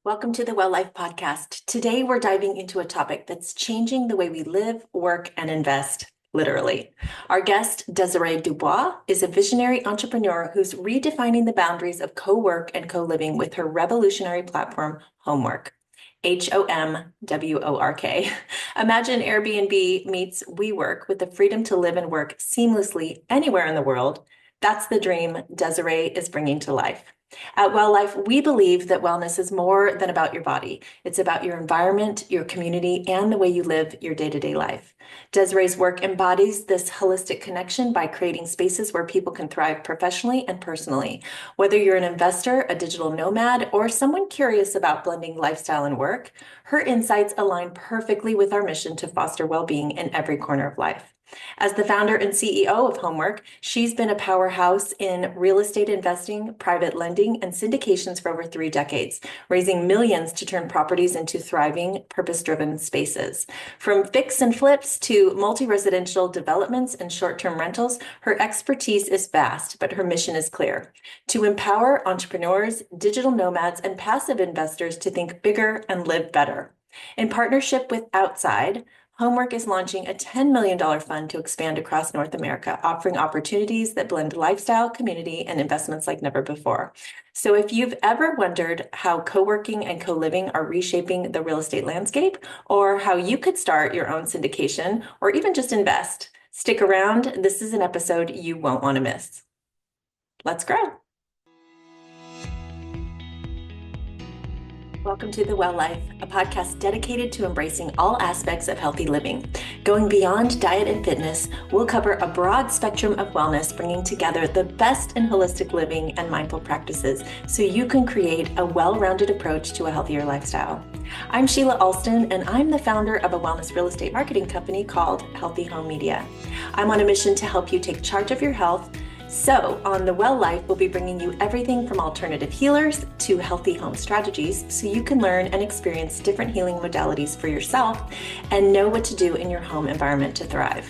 Welcome to the WellLIFE podcast. Today, we're diving into a topic that's changing the way we live, work, and invest, literally. Our guest, Desiree Doubrox, is a visionary entrepreneur who's redefining the boundaries of co-work and co-living with her revolutionary platform, HomWork. HomWork. Imagine Airbnb meets WeWork with the freedom to live and work seamlessly anywhere in the world. That's the dream Desiree is bringing to life. At WellLIFE, we believe that wellness is more than about your body. It's about your environment, your community, and the way you live your day-to-day life. Desiree's work embodies this holistic connection by creating spaces where people can thrive professionally and personally. Whether you're an investor, a digital nomad, or someone curious about blending lifestyle and work, her insights align perfectly with our mission to foster well-being in every corner of life. As the founder and CEO of HomWork, she's been a powerhouse in real estate investing, private lending, and syndications for over 3 decades, raising millions to turn properties into thriving, purpose-driven spaces. From fix and flips to multi-residential developments and short-term rentals, her expertise is vast, but her mission is clear: to empower entrepreneurs, digital nomads, and passive investors to think bigger and live better. In partnership with Outsite, HomWork is launching a $10 million fund to expand across North America, offering opportunities that blend lifestyle, community, and investments like never before. So if you've ever wondered how co-working and co-living are reshaping the real estate landscape, or how you could start your own syndication, or even just invest, stick around. This is an episode you won't want to miss. Let's grow. Welcome to the WellLIFE, a podcast dedicated to embracing all aspects of healthy living. Going beyond diet and fitness, we'll cover a broad spectrum of wellness, bringing together the best in holistic living and mindful practices so you can create a well-rounded approach to a healthier lifestyle. I'm Sheila Alston, and I'm the founder of a wellness real estate marketing company called Healthy Home Media. I'm on a mission to help you take charge of your health. So on the WellLIFE, we'll be bringing you everything from alternative healers to healthy home strategies so you can learn and experience different healing modalities for yourself and know what to do in your home environment to thrive.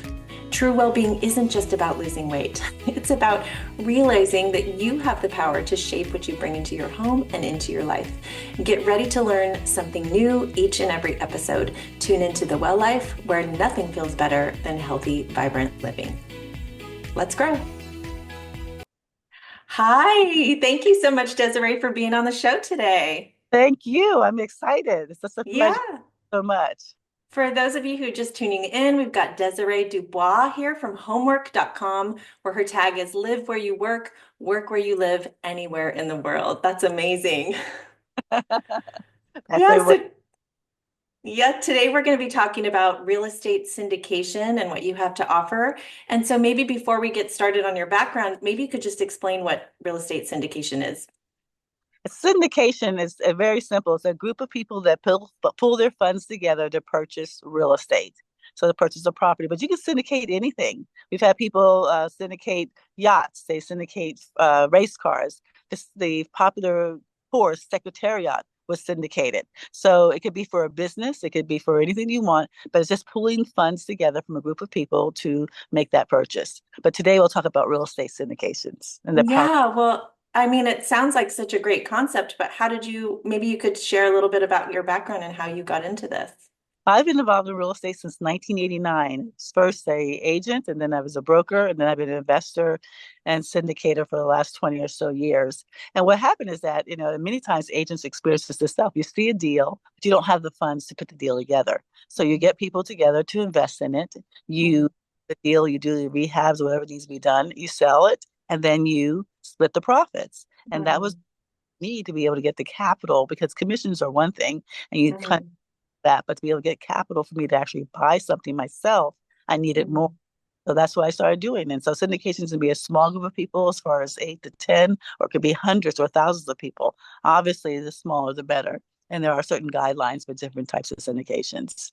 True well-being isn't just about losing weight. It's about realizing that you have the power to shape what you bring into your home and into your life. Get ready to learn something new each and every episode. Tune into the WellLIFE, where nothing feels better than healthy, vibrant living. Let's grow. Hi, thank you so much, Desiree, for being on the show today. Thank you. I'm excited. It's just a pleasure Yeah. so much. For those of you who are just tuning in, we've got Desiree Doubrox here from HomWork.com, where her tag is live where you work where you live, anywhere in the world. That's amazing. Today we're going to be talking about real estate syndication and what you have to offer. And so maybe before we get started on your background, maybe you could just explain what real estate syndication is. Syndication is very simple. It's a group of people that pull their funds together to purchase real estate. So to purchase a property, but you can syndicate anything. We've had people syndicate yachts. They syndicate race cars. The popular horse Secretariat was syndicated. So it could be for a business, it could be for anything you want, but it's just pulling funds together from a group of people to make that purchase. But today we'll talk about real estate syndications and the power. Yeah, well, I mean, it sounds like such a great concept, but maybe you could share a little bit about your background and how you got into this. I've been involved in real estate since 1989. First a agent, and then I was a broker, and then I've been an investor and syndicator for the last 20 or so years. And what happened is that, many times agents experience this themselves. You see a deal, but you don't have the funds to put the deal together. So you get people together to invest in it. You the deal, you do the rehabs, whatever needs to be done, you sell it, and then you split the profits. And that was me to be able to get the capital, because commissions are one thing, and you kind of that, but to be able to get capital for me to actually buy something myself, I needed more. So that's what I started doing. And so syndications can be a small group of people, as far as 8 to 10, or it could be hundreds or thousands of people. Obviously, the smaller, the better. And there are certain guidelines for different types of syndications.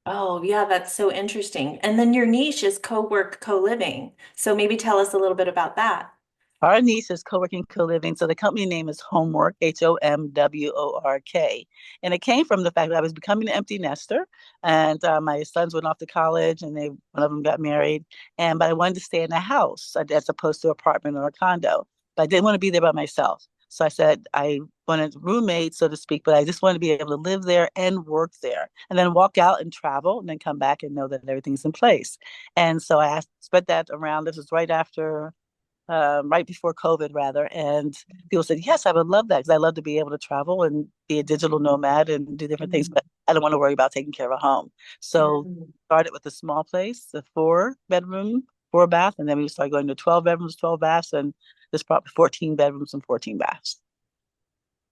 Oh, yeah, that's so interesting. And then your niche is co-work, co-living. So maybe tell us a little bit about that. Our niche is co-working, co-living. So the company name is HomWork, HomWork. And it came from the fact that I was becoming an empty nester, and my sons went off to college, and one of them got married. But I wanted to stay in a house as opposed to an apartment or a condo. But I didn't want to be there by myself. So I said I wanted roommates, so to speak, but I just wanted to be able to live there and work there, and then walk out and travel, and then come back and know that everything's in place. And so spread that around. This was right before COVID, rather. And people said, yes, I would love that because I love to be able to travel and be a digital nomad and do different things, Mhm. but I don't want to worry about taking care of a home. So Mhm. started with a small place, a 4 bedroom, 4 bath, and then we started going to 12 bedrooms, 12 baths, and this probably 14 bedrooms and 14 baths.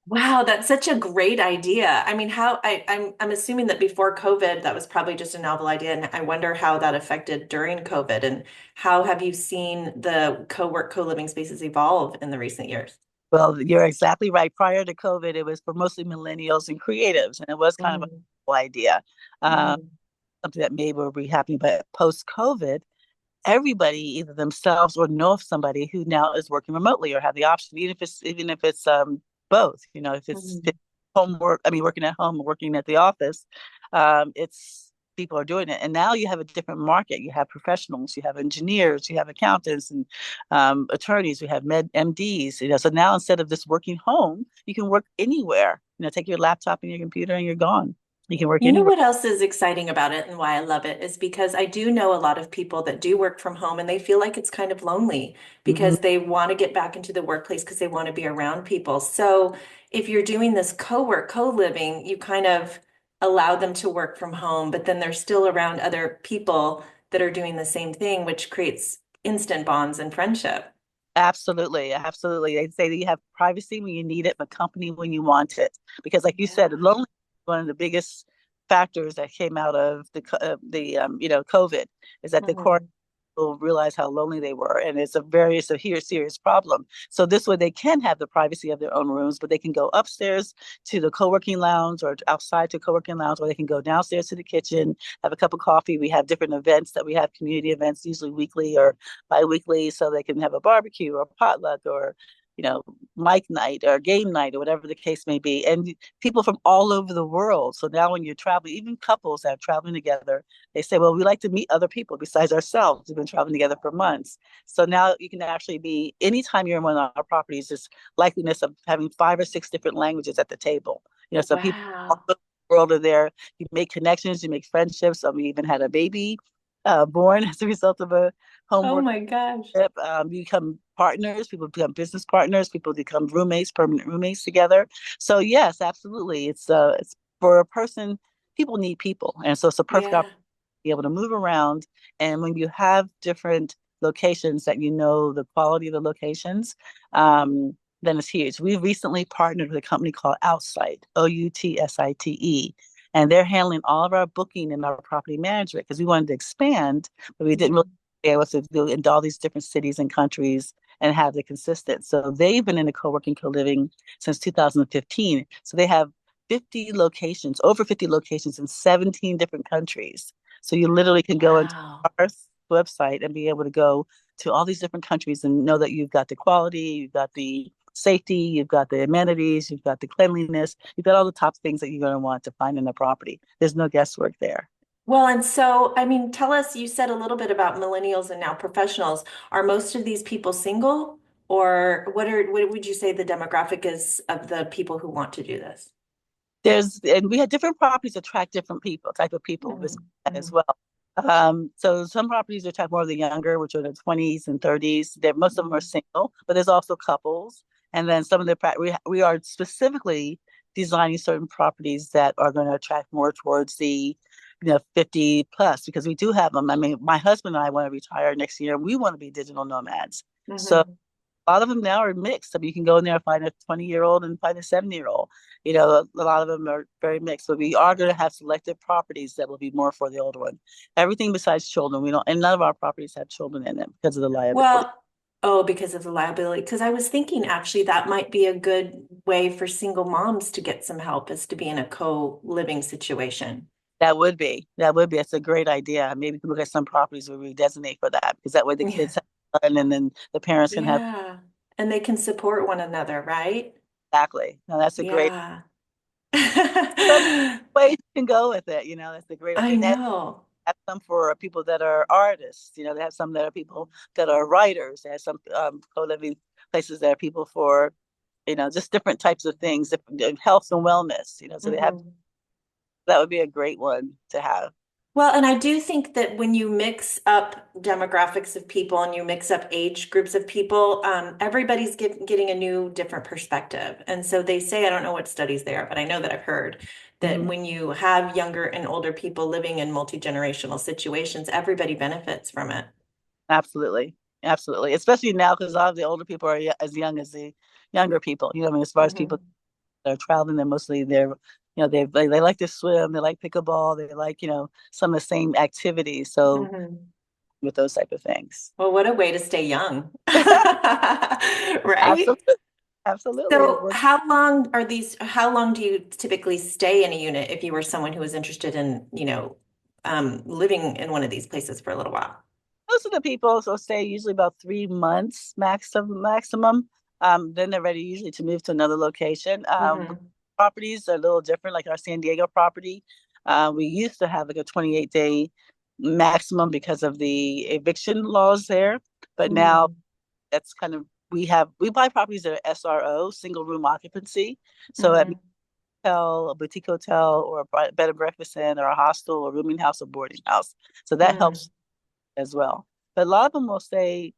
Wow, that's such a great idea. I mean, I'm assuming that before COVID, that was probably just a novel idea, and I wonder how that affected during COVID, and how have you seen the co-work, co-living spaces evolve in the recent years? Well, you're exactly right. Prior to COVID, it was for mostly millennials and creatives, and it was kind of a Mm, cool idea, um, mm, something that maybe will be happening. But post COVID, everybody, either themselves or know of somebody who now is working remotely or have the option, even if it's both, if it's mm. homework, I mean working at home or working at the office, it's people are doing it. And now you have a different market. You have professionals, you have engineers, you have accountants and attorneys, you have MDs, so now instead of just working home, you can work anywhere. Take your laptop and your computer and you're gone. You can work You know anywhere. what else is exciting about it and why I love it is because I do know a lot of people that do work from home and they feel like it's kind of lonely Mhm. because they want to get back into the workplace because they want to be around people. So if you're doing this co-work, co-living, you kind of allow them to work from home, but then they're still around other people that are doing the same thing, which creates instant bonds and friendship. Absolutely, absolutely. They say that you have privacy when you need it, but company when you want it. Because, like you said, Yeah. loneliness is one of the biggest factors that came out of the COVID, is that the core Mhm. people realize how lonely they were, and it's a very serious problem. So this way, they can have the privacy of their own rooms, but they can go upstairs to the co-working lounge or outside to co-working lounge, or they can go downstairs to the kitchen, have a cup of coffee. We have different events that we have, community events, usually weekly or bi-weekly, so they can have a barbecue or a potluck or you know mic night or game night or whatever the case may be, and people from all over the world. So now when you're traveling, even couples that are traveling together, they say, well, we like to meet other people besides ourselves. We've been traveling together for months. So now you can actually be, anytime you're in one of our properties, this likeliness of having 5 or 6 different languages at the table. So people all Wow. over the world are there. You make connections, you make friendships. We even had a baby born as a result of a Oh homework. my gosh. You become partners, people become business partners, people become roommates, permanent roommates together. So yes, absolutely. It's for a person, people need people. And so it's a perfect opportunity Yeah. to be able to move around. And when you have different locations that the quality of the locations, then it's huge. We recently partnered with a company called Outsite, Outsite. And they're handling all of our booking and our property management because we wanted to expand, but we didn't really Mhm. be able to do into all these different cities and countries and have the consistent. So they've been in the co-working, co-living since 2015. So they have 50 locations, over 50 locations in 17 different countries. So you literally can go into Wow. our website and be able to go to all these different countries and know that you've got the quality, you've got the safety, you've got the amenities, you've got the cleanliness, you've got all the top things that you're going to want to find in a property. There's no guesswork there. Well, and so, I mean, tell us, you said a little bit about millennials and now professionals. Are most of these people single, or what would you say the demographic is of the people who want to do this? And we had different properties attract different people, type of people Mhm. as Mhm. well. So some properties attract more of the younger, which are the 20s and 30s. Most of them are Mhm. single, but there's also couples. And then some of we are specifically designing certain properties that are going to attract more towards the 50 plus, because we do have them. I mean, my husband and I want to retire next year. We want to be digital nomads. So Mhm. a lot of them now are mixed. I mean, you can go in there and find a 20-year-old and find a 70-year-old. A lot of them are very mixed. But we are going to have selected properties that will be more for the older one. Everything besides children, we don't, and none of our properties have children in them because of the liability. Well, oh, because of the liability. Because I was thinking actually that might be a good way for single moms to get some help is to be in a co-living situation. That's a great idea. Maybe we can look at some properties where we designate for that, because that way the Yeah. kids have fun and then the parents can have. Yeah. And they can support one another, right? Exactly. Now that's a great, Yeah. so I ways you can go with it. That's a great idea. And know. have some for people that are artists. They have some that are people that are writers. They have some co-living places that are people for just different types of things, health and wellness, so they have, Mhm. that would be a great one to have. Well, and I do think that when you mix up demographics of people and you mix up age groups of people, everybody's getting a new, different perspective. And so they say, I don't know what studies they are, but I know that I've heard that Hmm. when you have younger and older people living in multi-generational situations, everybody benefits from it. Absolutely. Absolutely. Especially now, because a lot of the older people are as young as the younger people. I mean, as far as people Hmm. that are traveling, they like to swim, they like pickleball, they like, some of the same activities. So Hmm. with those type of things. Well, what a way to stay young, right? Absolutely. Absolutely. It So, works. how long do you typically stay in a unit if you were someone who was interested in, living in one of these places for a little while? Most of the people so stay usually about 3 months maximum. Then they're ready usually to move to another location. Hmm. Properties are a little different, like our San Diego property. We used to have like a 28-day maximum because of the eviction laws there, but now Hmm. that's kind of we buy properties that are SRO, single room occupancy. So at Hmm. a boutique hotel, or a bed and breakfast inn, or a hostel, or rooming house, or boarding house. So that Hmm. helps as well. But a lot of them will say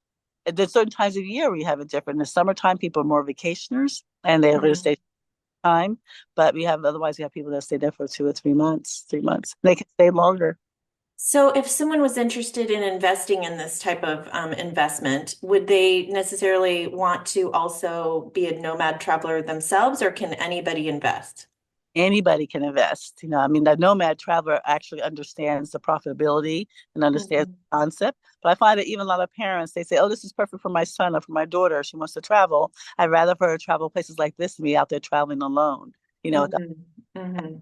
there's certain times of year we have it different. In the summertime, people are more vacationers and they're going to Hmm. stay time. But otherwise we have people that stay there for 2 or 3 months, 3 months. They can stay longer. So, if someone was interested in investing in this type of investment, would they necessarily want to also be a nomad traveler themselves, or can anybody invest? Anybody can invest. I mean, the nomad traveler actually understands the profitability and understands Hmm. the concept. But I find that even a lot of parents, they say, oh, this is perfect for my son or for my daughter. She wants to travel. I'd rather for her to travel places like this than be out there traveling alone, without Hmm. Hmm.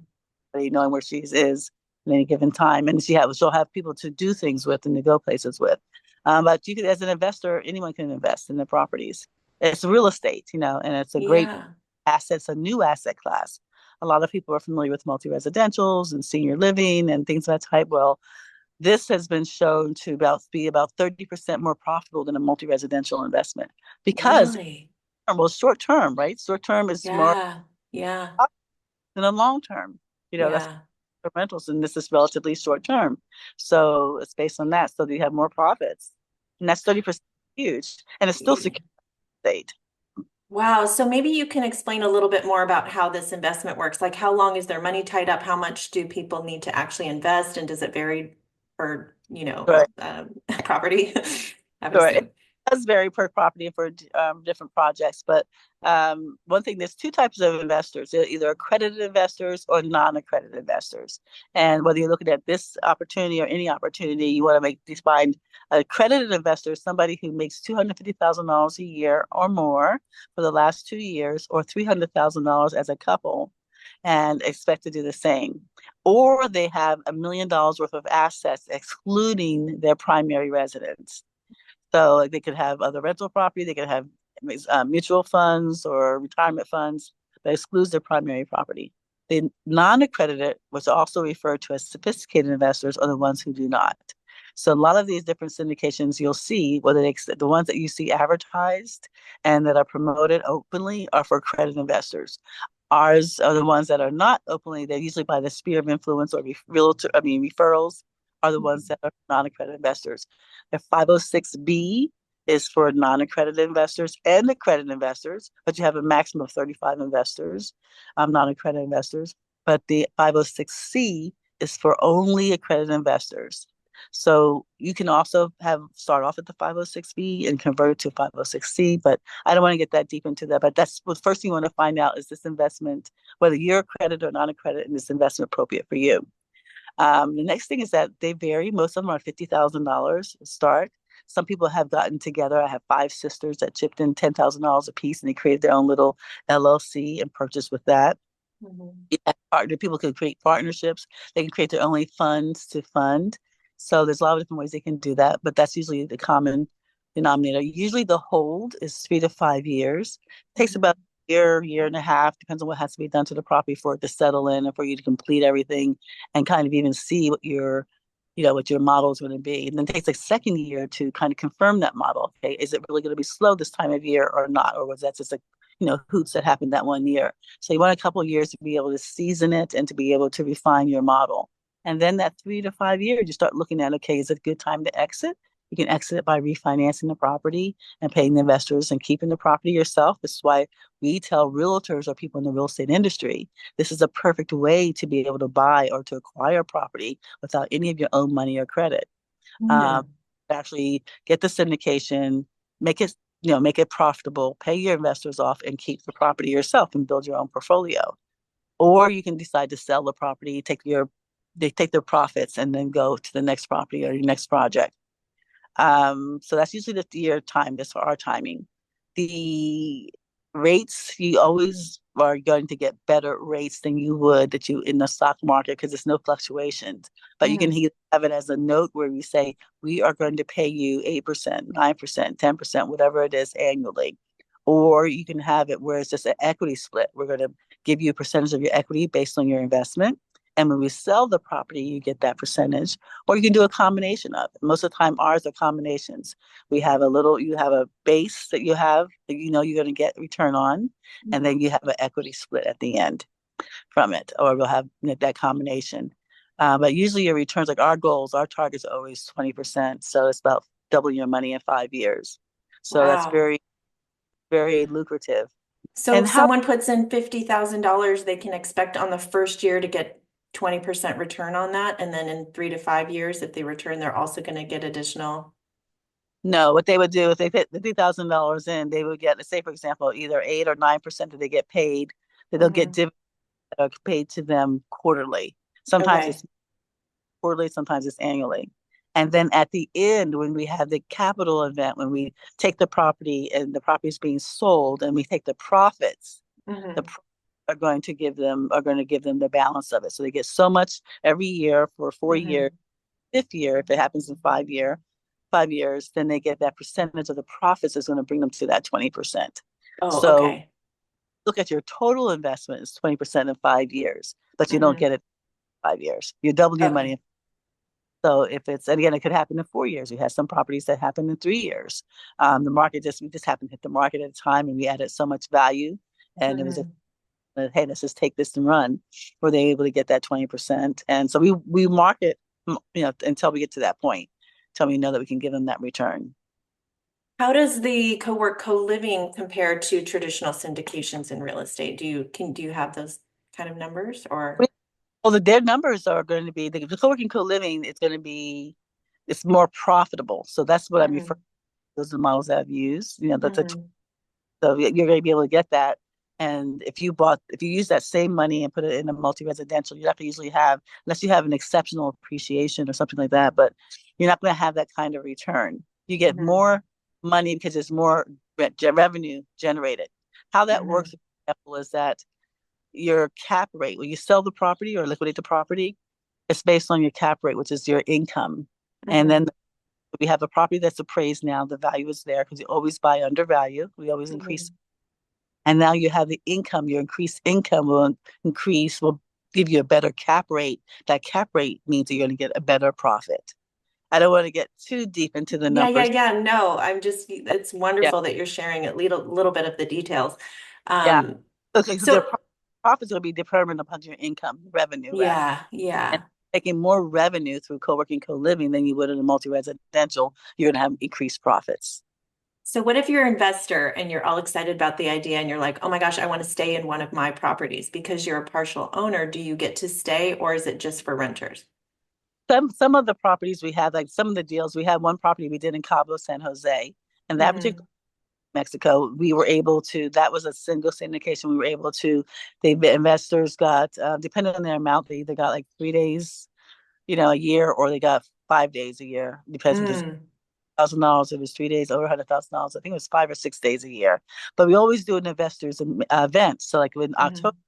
really knowing where she is at any given time. And she'll have people to do things with and to go places with. But you could, as an investor, anyone can invest in the properties. It's real estate, and it's a great Yeah. asset. It's a new asset class. A lot of people are familiar with multi-residentials and senior living and things of that type. Well, this has been shown to be about 30% more profitable than a multi-residential investment because, Really? well, short term, right? Short term is more Yeah. Yeah. than a long term. That's Yeah. for rentals, and this is relatively short term. So it's based on that. So you have more profits. And that's 30% huge. And it's still secure state. Wow. So maybe you can explain a little bit more about how this investment works. Like, how long is their money tied up? How much do people need to actually invest? And does it vary per, Right. property? Sure. It Obviously. does vary per property and for different projects. But one thing, there's two types of investors. They're either accredited investors or non-accredited investors. And whether you're looking at this opportunity or any opportunity, you want to find accredited investor, somebody who makes $250,000 a year or more for the last 2 years, or $300,000 as a couple, and expect to do the same. Or they have $1 million worth of assets, excluding their primary residence. So like, they could have other rental property, they could have mutual funds or retirement funds that excludes their primary property. The non-accredited, which are also referred to as sophisticated investors, are the ones who do not. So a lot of these different syndications you'll see, the ones that you see advertised and that are promoted openly, are for accredited investors. Ours are the ones that are not openly. They're usually by the sphere of influence or referrals, are the ones that are non-accredited investors. The 506B is for non-accredited investors and accredited investors, but you have a maximum of 35 investors, non-accredited investors. But the 506C is for only accredited investors. So you can also start off at the 506B and convert it to 506C, but I don't want to get that deep into that. But that's the first thing you want to find out: is this investment, whether you're accredited or non-accredited, and this investment appropriate for you? The next thing is that they vary. Most of them are $50,000 to start. Some people have gotten together. I have 5 sisters that chipped in $10,000 a piece, and they created their own little LLC and purchased with that. Mhm. People can create partnerships. They can create their own funds to fund. So there's a lot of different ways they can do that, but that's usually the common denominator. Usually the hold is 3 to 5 years. It takes about Mhm. a year and a half, depends on what has to be done to the property for it to settle in and for you to complete everything and kind of even see what your model is going to be. And then it takes a second year to kind of confirm that model. Okay, is it really going to be slow this time of year or not? Or was that just hoots that happened that one year. So you want a couple of years to be able to season it and to be able to refine your model. And then that 3 to 5 years, you start looking at, okay, is it a good time to exit? You can exit it by refinancing the property and paying the investors and keeping the property yourself. This is why we tell realtors or people in the real estate industry, this is a perfect way to be able to buy or to acquire property without any of your own money or credit. Um, Mm. Actually get the syndication, make it, make it profitable, pay your investors off and keep the property yourself and build your own portfolio. Or you can decide to sell the property, they take their profits and then go to the next property or your next project. So that's usually the year time. That's for our timing. The rates, you always are going to get better rates than you would that you in the stock market because there's no fluctuations. But you can Mm. have it as a note where we say we are going to pay you 8%, 9%, 10%, whatever it is annually. Or you can have it where it's just an equity split. We're going to give you a percentage of your equity based on your investment. And when we sell the property, you get that percentage. Or you can do a combination of it. Most of the time, ours are combinations. You have a base that you have that you know you're going to get return on, and then you have an equity split at the end from it, or we'll have that combination. But usually your returns, like our targets are always 20%. So it's about double your money in 5 years. So that's Wow. very, very lucrative. So And if how someone puts in $50,000, they can expect on the first year to get 20% return on that. And then in 3 to 5 years, if they return, they're also going to get additional. No, what they would do if they put the $3,000 in, they would get, let's say, for example, either 8 or 9% that they get paid, that they'll get Hmm. dividends that are paid to them quarterly. Sometimes it's Okay. quarterly, sometimes it's annually. And then at the end, when we have the capital event, when we take the property and the property is being sold and we take the profits, the Hmm. are going to give them the balance of it. So they get so much every year for 4 years. Hmm. Fifth year, if it happens in 5 years, then they get that percentage of the profits is going to bring them to that 20%. Oh, So okay. look at your total investment is 20% in 5 years, but you don't Hmm. get it in 5 years. You double your Okay. money. So if it's, and again, it could happen in 4 years. We have some properties that happen in 3 years. We just happened to hit the market at a time and we added so much value. And it was Hmm. hey, let's just take this and run. Were they able to get that 20%? And so we market, until we get to that point, until we know that we can give them that return. How does the co-work co-living compare to traditional syndications in real estate? Do you have those kind of numbers or? Well, their numbers are going to be the co-working co-living. It's more profitable. So that's what I'm referring. Hmm. Those are the models that I've used. Hmm. So you're going to be able to get that. And if you use that same money and put it in a multi-residential, you're not going to usually have, unless you have an exceptional appreciation or something like that, but you're not going to have that kind of return. You get Hmm. more money because there's more revenue generated. How that works, Hmm. for example, is that your cap rate, when you sell the property or liquidate the property, it's based on your cap rate, which is your income. And then Hmm. we have a property that's appraised now, the value is there because you always buy under value. We always increase. Hmm. And now you have the income, your increased income will give you a better cap rate. That cap rate means you're going to get a better profit. I don't want to get too deep into the Yeah, yeah, numbers. yeah. No, it's Yeah, wonderful that you're sharing a little bit of the details. yeah. Um, Okay, so their so profits will be determined upon your income, revenue rather. yeah, And yeah. making more revenue through co-working, co-living than you would in a multi-residential, you're going to have increased profits. So what if you're an investor and you're all excited about the idea and you're like, oh my gosh, I want to stay in one of my properties because you're a partial owner. Do you get to stay or is it just for renters? Some of the properties we had, like some of the deals, we had one property we did in Cabo, San Jose, and that particular Hmm. Mexico, we were able to, that was a single syndication. We were able to, the investors got, depending on their amount, they either got like 3 days, a year, or they got 5 days a year. Depends if it's Mm. $1,000, if it was 3 days, over $100,000. I think it was 5 or 6 days a year. But we always do an investors event. So like in October, Hmm.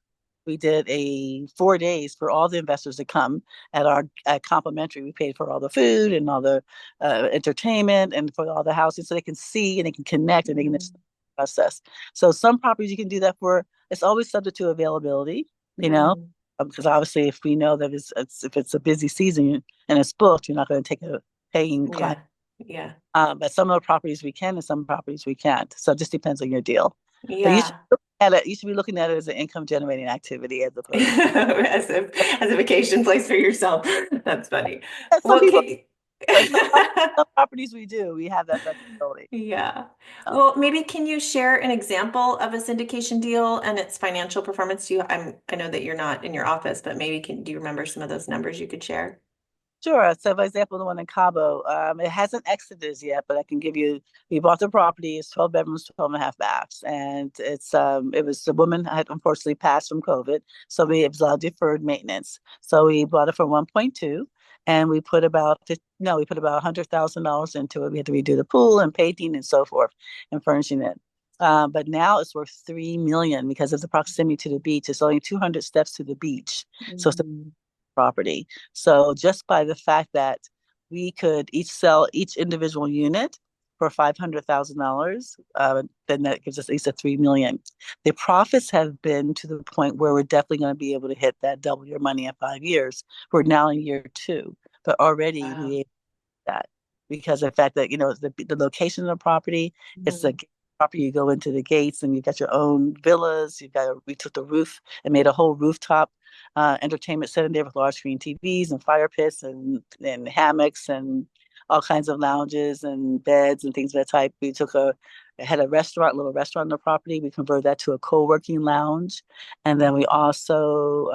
we did a 4 days for all the investors to come at our complimentary. We paid for all the food and all the entertainment and for all the housing so they can see and they can connect and they can Hmm. process. So some properties you can do that for. It's always subject to availability, you know, Hmm. because obviously if we know that if it's a busy season and it's booked, you're not going to take a paying client. Yeah, yeah. But some of the properties we can and some properties we can't. So it just depends on your deal. Yeah. You should be looking at it as an income generating activity as opposed to As a vacation place for yourself. That's funny. some Well, people, can but some properties we do. We have that flexibility. yeah. Um, Well, maybe can you share an example of a syndication deal and its financial performance? I know that you're not in your office, but maybe do you remember some of those numbers you could share? Sure. So, for example, the one in Cabo, it hasn't exited yet, but I can give you. We bought the property. It's 12 bedrooms, 12 and a half baths, and it was the woman had unfortunately passed from COVID, so it was deferred maintenance. So we bought it for 1.2, and we put about $100,000 into it. We had to redo the pool and painting and so forth, and furnishing it. But now it's worth 3 million because of the proximity to the beach. It's only 200 steps to the beach, so it's Mhm. property. So just by the fact that we could each sell each individual unit for $500,000, then that gives us at least a 3 million. The profits have been to the point where we're definitely going to be able to hit that double your money in 5 years. We're now in year two, but already Wow. we that because of the fact that the location of the property, it's a Mhm. property. You go into the gates and you got your own villas. We took the roof and made a whole rooftop entertainment center there with large screen TVs and fire pits and hammocks and all kinds of lounges and beds and things of that type. Had a restaurant, little restaurant on the property. We converted that to a co-working lounge, and then we also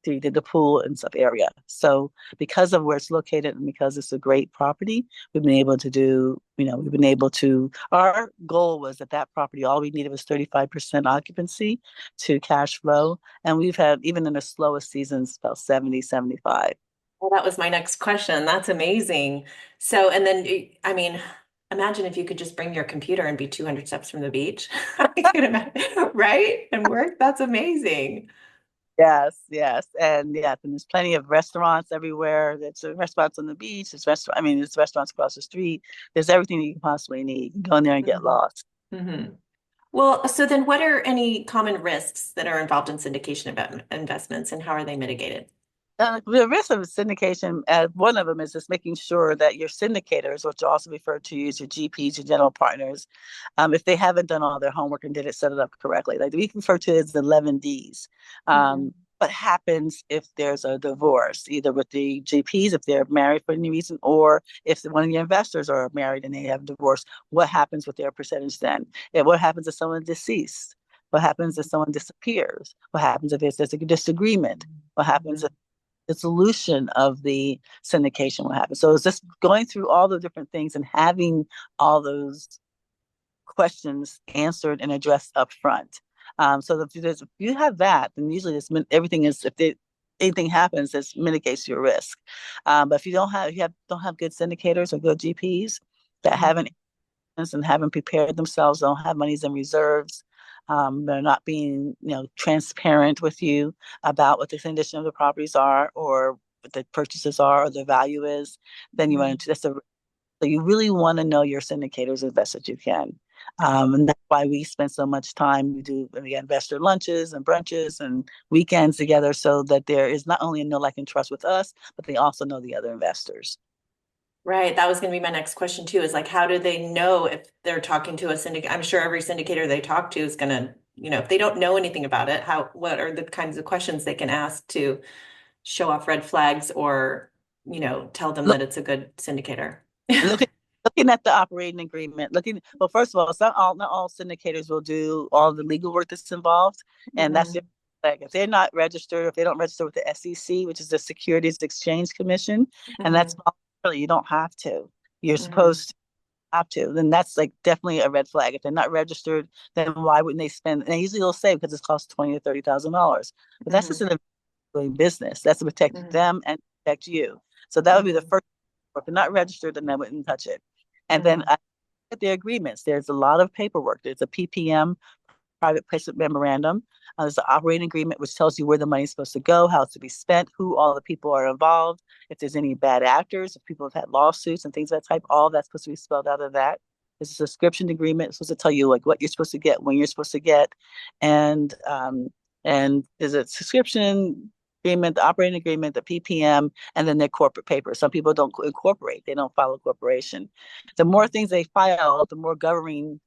did the pool and stuff area. So because of where it's located and because it's a great property, we've been able to, our goal was that that property, all we needed was 35% occupancy to cash flow. And we've had, even in the slowest seasons, about 70, 75. Well, that was my next question. That's amazing. So, and then, I mean, imagine if you could just bring your computer and be 200 steps from the beach. I could imagine, right? And work. That's amazing. Yes, yes. And yes, and there's plenty of restaurants everywhere. There's restaurants on the beach, there's restaurants across the street. There's everything you can possibly need. You can go in there and get Mhm. lost. Mhm. Well, so then what are any common risks that are involved in syndication investments and how are they mitigated? The risk of syndication, one of them is just making sure that your syndicators, which are also referred to as your GPs, your general partners, if they haven't done all their homework and didn't set it up correctly, like we refer to it as the 11 Ds. Mhm. What happens if there's a divorce, either with the GPs, if they're married for any reason, or if one of the investors are married and they have divorced, what happens with their percentage then? And what happens if someone is deceased? What happens if someone disappears? What happens if there's a disagreement? What happens if Mhm. the solution of the syndication will happen? So it's just going through all the different things and having all those questions answered and addressed up front. So if you have that, then usually everything is, anything happens, this mitigates your risk. But if don't have good syndicators or good GPs that haven't Mhm. and haven't prepared themselves, don't have monies in reserves. They're not being, transparent with you about what the condition of the properties are or what the purchases are or the value is. Then you run Mhm. into that's a so you really want to know your syndicators as best as you can. And that's why we spend so much time. We got investor lunches and brunches and weekends together so that there is not only a know, like, and trust with us, but they also know the other investors. Right. That was going to be my next question too, is like, how do they know if they're talking to a syndicate? I'm sure every syndicator they talk to is going to, if they don't know anything about it, what are the kinds of questions they can ask to show off red flags or, tell them Look, that it's a good syndicator? looking looking at the operating agreement, well, first of all, not all syndicators will do all the legal work that's involved, and that's Mhm. their like if they're not registered, if they don't register with the SEC, which is the Securities Exchange Commission, and that's Mhm. voluntarily, you don't have to. You're Mhm. supposed to have to. Then that's like definitely a red flag. If they're not registered, then why wouldn't they spend? And they usually will say because it costs $20,000 to $30,000, but that's just Mhm. an doing business. That's to protect Mhm. them and protect you. So that would be the Mhm. first. If they're not registered, then I wouldn't touch it. And then Mhm. at the agreements, there's a lot of paperwork. There's a PPM, private placement memorandum. There's an operating agreement which tells you where the money's supposed to go, how it's to be spent, who all the people are involved, if there's any bad actors, if people have had lawsuits and things of that type. All that's supposed to be spelled out of that. There's a subscription agreement. It's supposed to tell you like what you're supposed to get, when you're supposed to get, and there's a subscription agreement, the operating agreement, the PPM, and then their corporate paper. Some people don't incorporate; they don't file a corporation. The more things they file, the more governing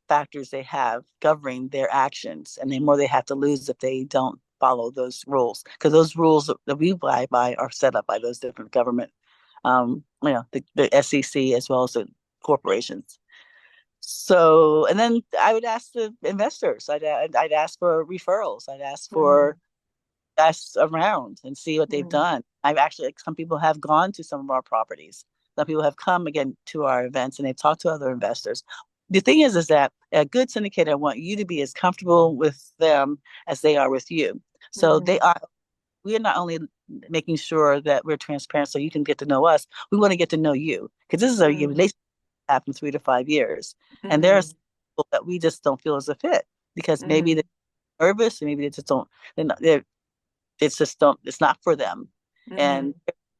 factors they have governing their actions, and the more they have to lose if they don't follow those rules. Because those rules that we abide by are set up by those different government, the SEC as well as the corporations. So, and then I would ask the investors. I'd ask for referrals. I'd ask for Mhm. us around and see what they've Mhm. done. I've actually, some people have gone to some of our properties. Some people have come again to our events and they've talked to other investors. The thing is that a good syndicator want you to be as comfortable with them as they are with you. So they Mhm. are. We are not only making sure that we're transparent so you can get to know us. We want to get to know you because this is a Mhm. relationship happen 3 to 5 years, and there's Mhm. people that we just don't feel as a fit because maybe they're Mhm. nervous, and maybe they just don't. They're it's just don't it's not for them. And Mhm.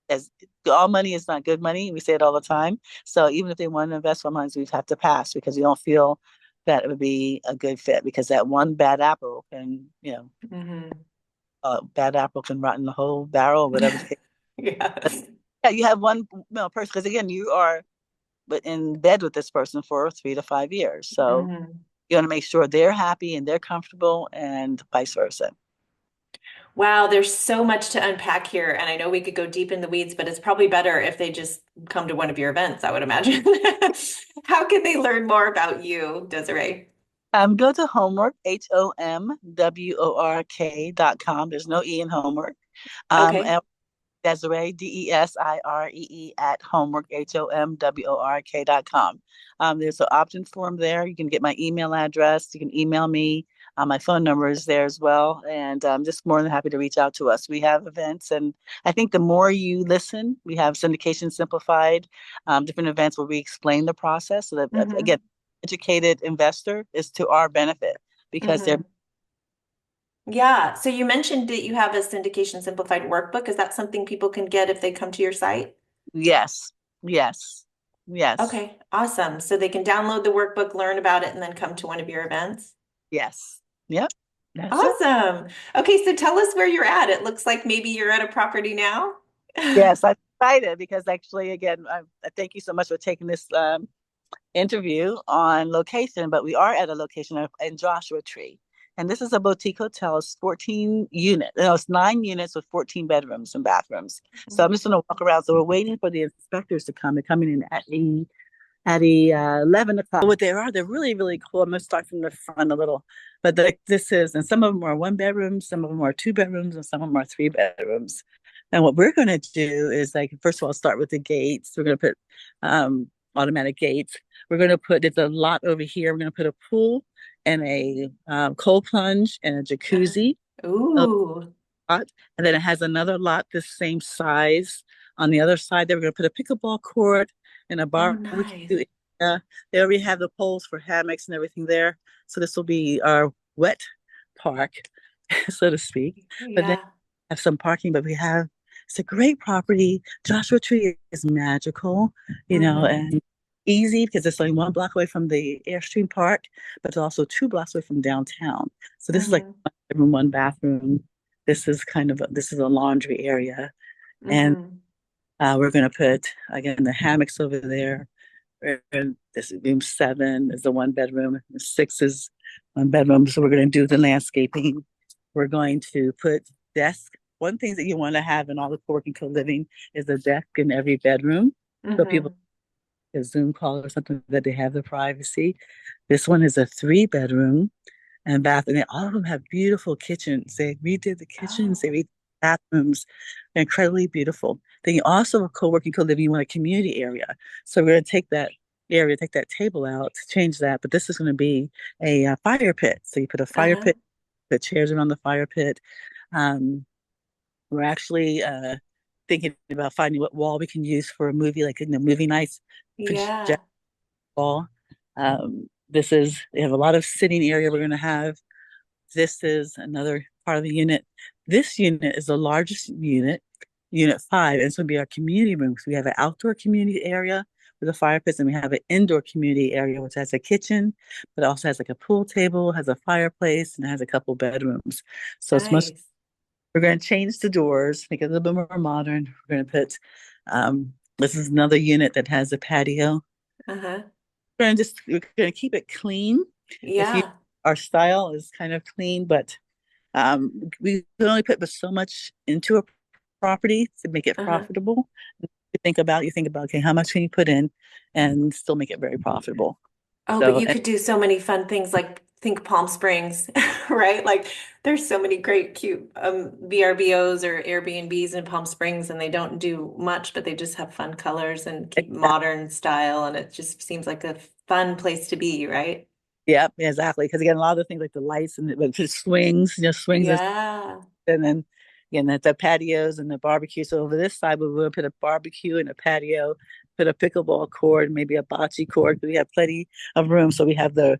as all money is not good money, we say it all the time. So even if they want to invest funds, we have to pass because we don't feel that it would be a good fit because that one bad apple can, Mhm. bad apple can rot in the whole barrel, whatever the case. But Yes. yeah, you have one person because again, you are but in bed with this person for 3 to 5 years. So Mhm. you want to make sure they're happy and they're comfortable and vice versa. Wow, there's so much to unpack here, and I know we could go deep in the weeds, but it's probably better if they just come to one of your events, I would imagine. How can they learn more about you, Desiree? Go to HomWork, HOMWORK.com. There's no E in homework. Okay. And Desiree, DESIREE at HomWork, HOMWORK.com. There's an option form there. You can get my email address. You can email me. My phone number is there as well. And I'm just more than happy to reach out to us. We have events. And I think the more you listen, we have Syndication Simplified, different events where we explain the process. So that, again, Hmm. educated investor is to our benefit because they're, Hmm. Yeah. So you mentioned that you have a syndication simplified workbook. Is that something people can get if they come to your site? yes, yes, yes, Okay, awesome. So they can download the workbook, learn about it, and then come to one of your events. yes. Yep, that's it. Awesome. Okay, so tell us where you're at. It looks like maybe you're at a property now. Yes, I'm excited because actually, again, I thank you so much for taking this interview on location. But we are at a location in Joshua Tree, and this is a boutique hotel. It's 14 unit. No, it's 9 units with 14 bedrooms and bathrooms. So I'm just going to walk around. So we're waiting for the inspectors to come. They're coming in at 11 o'clock. What they are, they're really, really cool. I'm going to start from the front a little. But this is, and some of them are 1 bedrooms, some of them are 2 bedrooms, and some of them are 3 bedrooms. And what we're going to do is, like, first of all, start with the gates. We're going to put automatic gates. We're going to put, there's a lot over here. We're going to put a pool and a cold plunge and a jacuzzi. Ooh. Lot, and then it has another lot the same size on the other side. There, we're going to put a pickleball court and a Oh, barbecue nice. area. They already have the poles for hammocks and everything there. So this will be our wet park, so to speak. But then Yeah. have some parking, but we have it's a great property. Joshua Tree is magical, Hmm. and easy because it's only 1 block away from the Airstream Park, but it's also 2 blocks away from downtown. So this is like Hmm. 1 bedroom, 1 bathroom. This is a laundry area, and Hmm. we're going to put again the hammocks over there. And this is room 7 is the 1 bedroom. 6 is 1 bedroom. So we're going to do the landscaping. We're going to put desk. One thing that you want to have in all the co-working co-living is a desk in every bedroom. So people Hmm. a Zoom call or something that they have the privacy. This one is a 3 bedroom and bath, and all of them have beautiful kitchens. They redid the kitchens, Oh, they redid the bathrooms. They're incredibly beautiful. Then you also co-working, co-living, you want a community area. So we're going to take that area, take that table out, change that, but this is going to be a fire pit. So you put a fire uh-huh. pit, put chairs around the fire pit. Um, we're actually thinking about finding what wall we can use for a movie, like in the movie nights, project Yeah. wall. They have a lot of sitting area we're going to have. This is another part of the unit. This unit is the largest unit, unit 5, and it's going to be our community rooms. We have an outdoor community area with a fire pits, and we have an indoor community area which has a kitchen, but it also has like a pool table, has a fireplace, and has a couple bedrooms. So it's much. Nice. We're going to change the doors, make it a little bit more modern. We're going to put. This is another unit that has a patio. Uh-huh. We're going to keep it clean. If you, Yeah. our style is kind of clean, but we can only put but so much into a property to make it Uh-huh. profitable. You think about, okay, how much can you put in and still make it very profitable? Oh, but So, you and could do so many fun things like think Palm Springs, right? Like there's so many great cute VRBOs or Airbnbs in Palm Springs and they don't do much, but they just have fun colors and keep modern style and it just seems like a fun place to be, right? yeah, exactly. Because again, a lot of the things like the lights and the swings, swings is, Yeah. and then again, the patios and the barbecue. So over this side, we will put a barbecue and a patio, put a pickleball court, maybe a bocce court. We have plenty of room. So we have the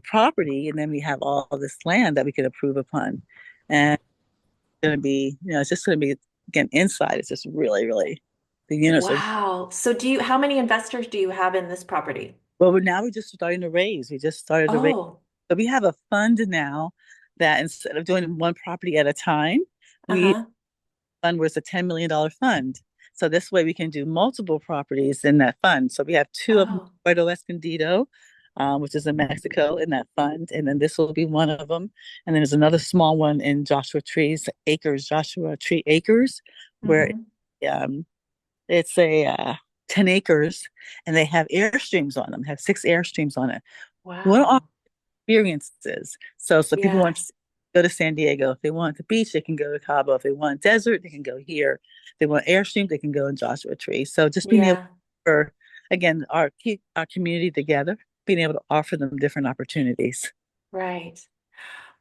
property, and then we have all this land that we could improve upon. And it's going to be, it's just going to be, again, inside. It's just really, really, the units are, Wow. So how many investors do you have in this property? well, now we're just starting to raise. We just started to raise. Oh, So we have a fund now that instead of doing one property at a time, we uh-huh. fund where it's a $10 million fund. So this way we can do multiple properties in that fund. So we have two of them, Oh, Puerto Escondido, which is in Mexico, in that fund. And then this will be one of them. And then there's another small one in Joshua Tree Acres, where hmm. um, it's a 10 acres and they have airstreams on them, have 6 airstreams on it. We want to offer Wow. experiences. So people want Yeah. to go to San Diego. If they want the beach, they can go to Cabo. If they want desert, they can go here. If they want airstream, they can go in Joshua Tree. So just being able Yeah. for again keep our community together, being able to offer them different opportunities. Right.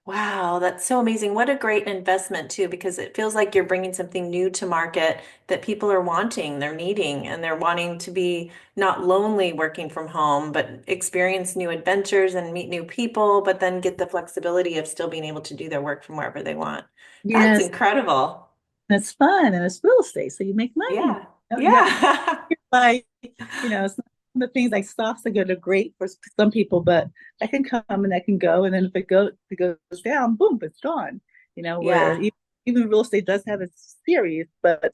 Wow, that's so amazing. What a great investment too, because it feels like you're bringing something new to market that people are wanting, they're needing, and they're wanting to be not lonely working from home, but experience new adventures and meet new people, but then get the flexibility of still being able to do their work from wherever they want. That's Yes, incredible. it's fun and it's real estate, so you make money. Yeah. You have Yeah. like, it's not the things like stocks are good are great for some people, but that can come and that can go. And then if it goes down, boom, it's gone. Where Yeah. even real estate does have its series, but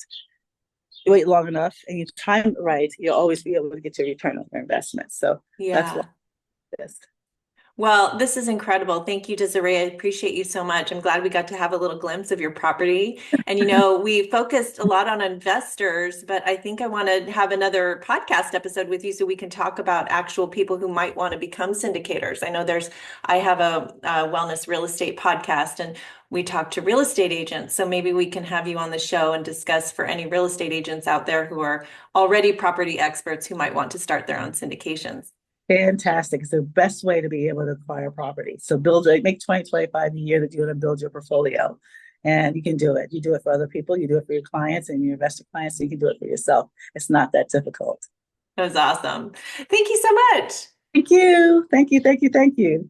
you wait long enough and you time it right, you'll always be able to get your return on your investment. So that's why Yeah. this. Well, this is incredible. Thank you, Desiree. I appreciate you so much. I'm glad we got to have a little glimpse of your property. And we focused a lot on investors, but I think I want to have another podcast episode with you so we can talk about actual people who might want to become syndicators. I have a wellness real estate podcast and we talk to real estate agents. So maybe we can have you on the show and discuss for any real estate agents out there who are already property experts who might want to start their own syndications. Fantastic. It's the best way to be able to acquire property. So make 20, 25 a year that you're going to build your portfolio. And you can do it. You do it for other people, you do it for your clients and your investor clients, so you can do it for yourself. It's not that difficult. That was awesome. Thank you so much. Thank you. Thank you. Thank you. Thank you.